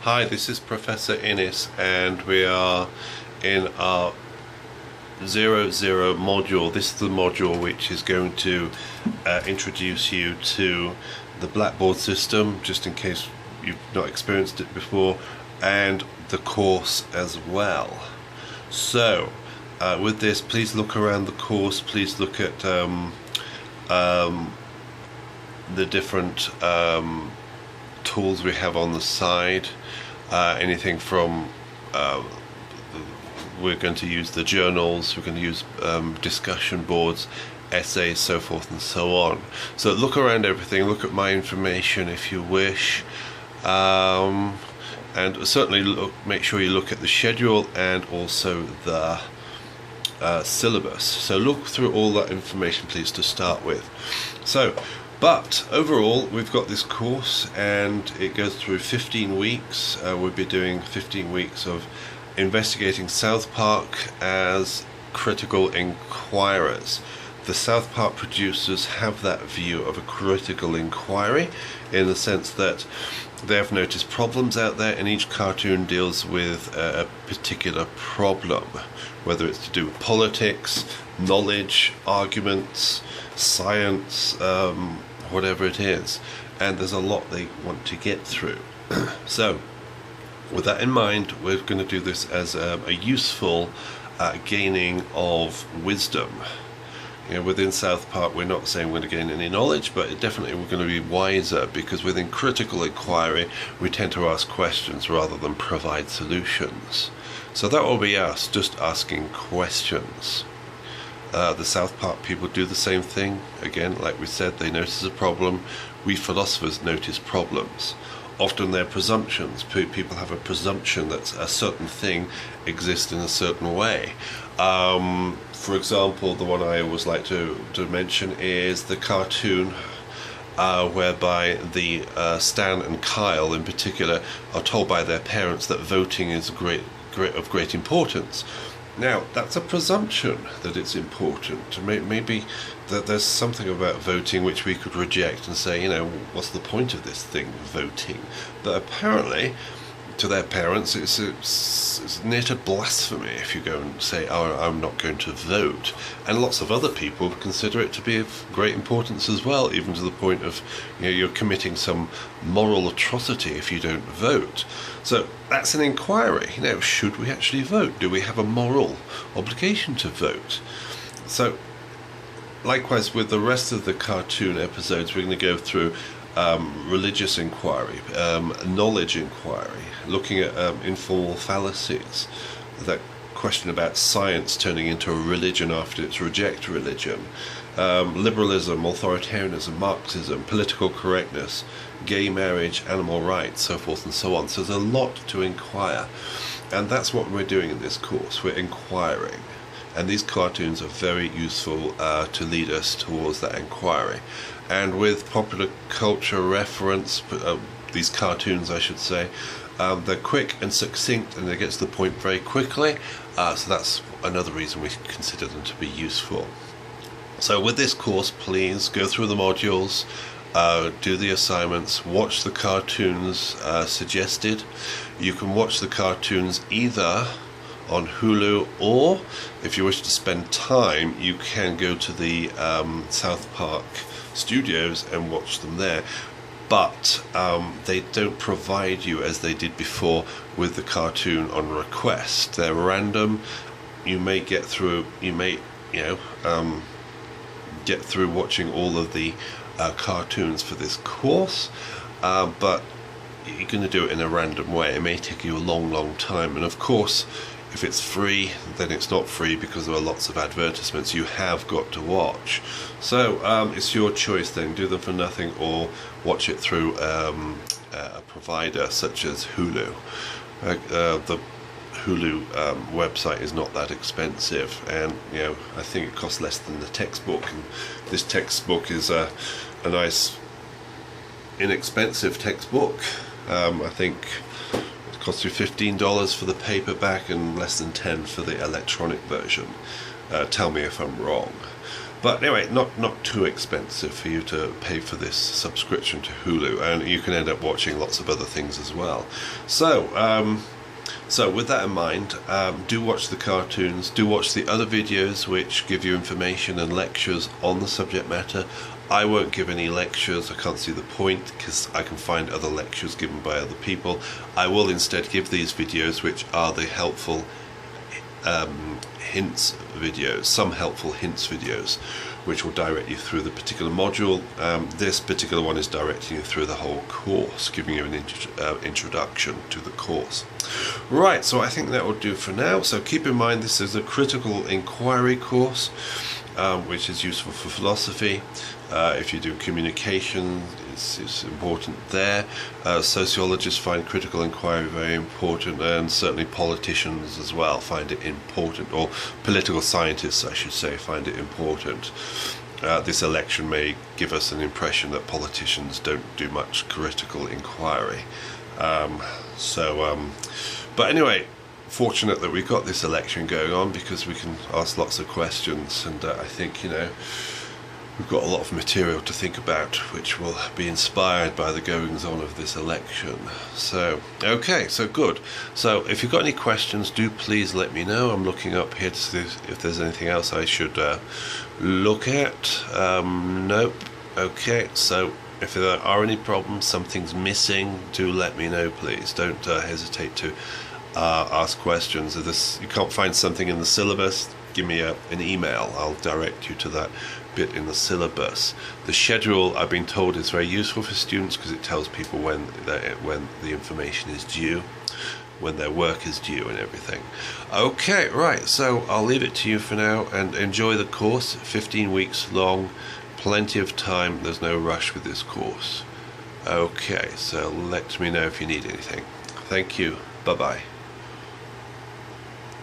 Hi, this is Professor Innes, and we are in our 00 module. This is the module which is going to introduce you to the Blackboard system, just in case you've not experienced it before, and the course as well. So, with this, please look around the course, please look at the different tools we have on the side. Anything from we're going to use the journals, we're going to use discussion boards, essays, so forth and so on. So look around everything, look at my information if you wish, and certainly make sure you look at the schedule and also the syllabus. So look through all that information, please, to start with. But overall, we've got this course, and it goes through 15 weeks. We'll be doing 15 weeks of investigating SouthPark as critical inquirers. The SouthPark producers have that view of a critical inquiry, in the sense that they have noticed problems out there, and each cartoon deals with a particular problem, whether it's to do with politics, knowledge, arguments, science, whatever it is, and there's a lot they want to get through. So with that in mind, we're going to do this as a useful gaining of wisdom. Within SouthPark, we're not saying we're going to gain any knowledge, but definitely we're going to be wiser, because within critical inquiry we tend to ask questions rather than provide solutions. So that will be us, just asking questions. The SouthPark people do the same thing. Again, like we said, they notice a problem. We philosophers notice problems. Often they're presumptions. People have a presumption that a certain thing exists in a certain way. For example, the one I always like to mention is the cartoon whereby the Stan and Kyle in particular are told by their parents that voting is of great importance. Now, that's a presumption that it's important. Maybe that there's something about voting which we could reject and say, what's the point of this thing, voting? But apparently, to their parents, it's near to blasphemy if you go and say, oh, I'm not going to vote. And lots of other people consider it to be of great importance as well, even to the point of, you're committing some moral atrocity if you don't vote. So that's an inquiry. Should we actually vote? Do we have a moral obligation to vote? So likewise with the rest of the cartoon episodes, we're going to go through religious inquiry, knowledge inquiry, looking at informal fallacies, that question about science turning into a religion after it's reject religion, liberalism, authoritarianism, Marxism, political correctness, gay marriage, animal rights, so forth and so on. So there's a lot to inquire, and that's what we're doing in this course. We're inquiring, and these cartoons are very useful to lead us towards that inquiry. And with popular culture reference, these cartoons I should say, they're quick and succinct, and they get to the point very quickly, so that's another reason we consider them to be useful. So with this course, please go through the modules, do the assignments, watch the cartoons suggested. You can watch the cartoons either on Hulu, or if you wish to spend time, you can go to the SouthPark studios and watch them there. But they don't provide you, as they did before, with the cartoon on request. They're random. You may get through, get through watching all of the cartoons for this course, but you're going to do it in a random way. It may take you a long time, and of course if it's free, then it's not free, because there are lots of advertisements you have got to watch. So it's your choice then. Do them for nothing, or watch it through a provider such as Hulu. The Hulu website is not that expensive, and I think it costs less than the textbook, and this textbook is a nice inexpensive textbook. I think it costs you $15 for the paperback and less than $10 for the electronic version. Tell me if I'm wrong. But anyway, not too expensive for you to pay for this subscription to Hulu, and you can end up watching lots of other things as well. So with that in mind, do watch the cartoons, do watch the other videos which give you information and lectures on the subject matter. I won't give any lectures, I can't see the point, because I can find other lectures given by other people. I will instead give these videos, which are the helpful hints videos, some helpful hints videos, which will direct you through the particular module. This particular one is directing you through the whole course, giving you an introduction to the course. Right, so I think that will do for now. So keep in mind this is a critical inquiry course, which is useful for philosophy. If you do communication, it's important there. Sociologists find critical inquiry very important, and certainly politicians as well find it important, or political scientists I should say find it important. This election may give us an impression that politicians don't do much critical inquiry. But anyway, fortunate that we've got this election going on, because we can ask lots of questions, and I think, you know, we've got a lot of material to think about which will be inspired by the goings on of this election. So okay, so good. So if you've got any questions, do please let me know. I'm looking up here to see if there's anything else I should look at. Nope. Okay, so if there are any problems, something's missing, do let me know, please. Don't hesitate to ask questions. If you can't find something in the syllabus, give me an email. I'll direct you to that bit in the syllabus. The schedule, I've been told, is very useful for students because it tells people when the information is due, when their work is due and everything. Okay, right, so I'll leave it to you for now, and enjoy the course. 15 weeks long, plenty of time, there's no rush with this course. Okay, so let me know if you need anything. Thank you, bye-bye.